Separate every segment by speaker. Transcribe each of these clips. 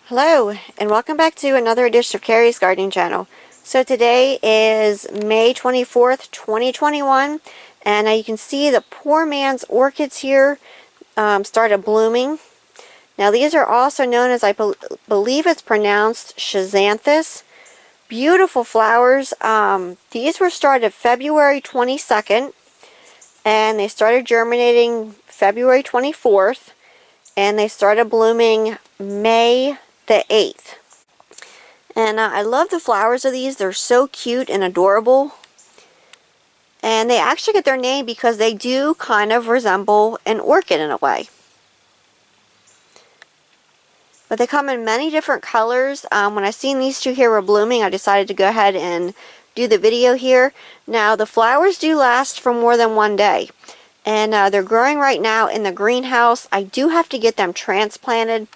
Speaker 1: Hello, and welcome back to another edition of Carrie's Gardening Channel. So today is May 24th, 2021, and you can see the poor man's orchids here started blooming. Now these are also known as, I believe it's pronounced Schizanthus. Beautiful flowers. These were started February 22nd, and they started germinating February 24th, and they started blooming May the 8th. And I love the flowers of these. They're so cute and adorable. And they actually get their name because they do kind of resemble an orchid in a way. But they come in many different colors. When I seen these two here were blooming, I decided to go ahead and do the video here. Now the flowers do last for more than one day. And they're growing right now in the greenhouse. I do have to get them transplanted.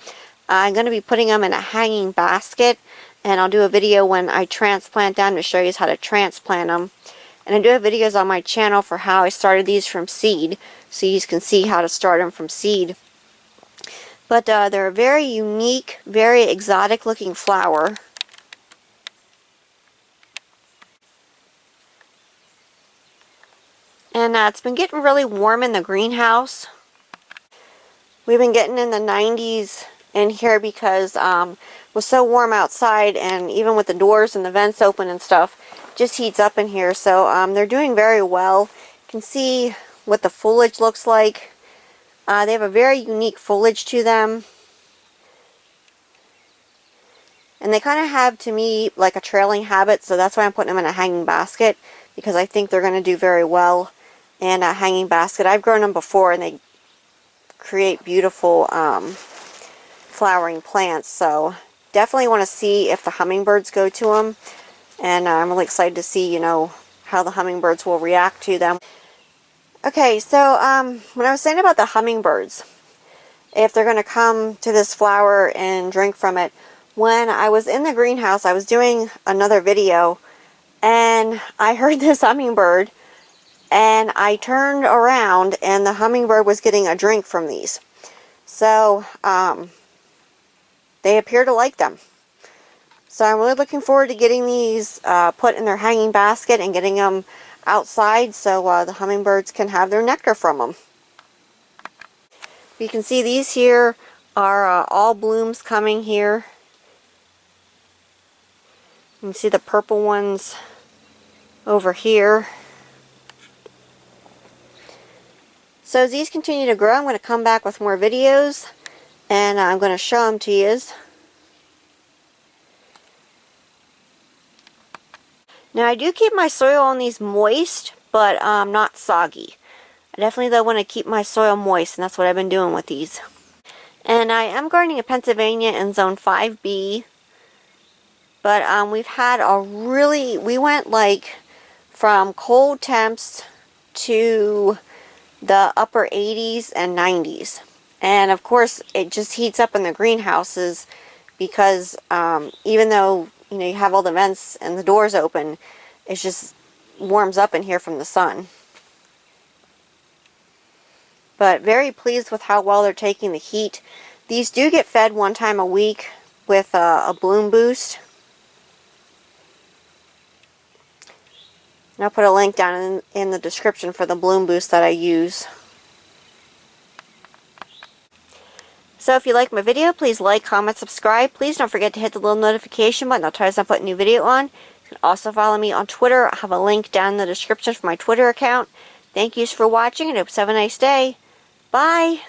Speaker 1: I'm going to be putting them in a hanging basket. And I'll do a video when I transplant them to show you how to transplant them. And I do have videos on my channel for how I started these from seed. So you can see how to start them from seed. But they're a very unique, very exotic looking flower. And it's been getting really warm in the greenhouse. We've been getting in the 90s in here because it was so warm outside, and even with the doors and the vents open and stuff, it just heats up in here. So they're doing very well. You can see what the foliage looks like. They have a very unique foliage to them. And they kind of have, to me, like a trailing habit, so that's why I'm putting them in a hanging basket, because I think they're going to do very well in a hanging basket. I've grown them before, and they create beautiful flowering plants, so definitely want to see if the hummingbirds go to them. And I'm really excited to see, how the hummingbirds will react to them. Okay, so when I was saying about the hummingbirds, if they're going to come to this flower and drink from it, when I was in the greenhouse, I was doing another video, and I heard this hummingbird, and I turned around, and the hummingbird was getting a drink from these. So, they appear to like them. So I'm really looking forward to getting these put in their hanging basket and getting them outside so the hummingbirds can have their nectar from them. You can see these here are all blooms coming here. You can see the purple ones over here. So as these continue to grow, I'm going to come back with more videos, and I'm going to show them to you. Now I do keep my soil on these moist, but not soggy. I definitely though want to keep my soil moist, and that's what I've been doing with these. And I am gardening in Pennsylvania in zone 5B. But we've had we went like from cold temps to the upper 80s and 90s. And of course it just heats up in the greenhouses because even though you have all the vents and the doors open, it just warms up in here from the sun. But very pleased with how well they're taking the heat. These do get fed one time a week with a bloom boost. And I'll put a link down in the description for the bloom boost that I use. So if you like my video, please like, comment, subscribe. Please don't forget to hit the little notification button. I'll tell you as I put a new video on. You can also follow me on Twitter. I have a link down in the description for my Twitter account. Thank you for watching, and I hope you have a nice day. Bye!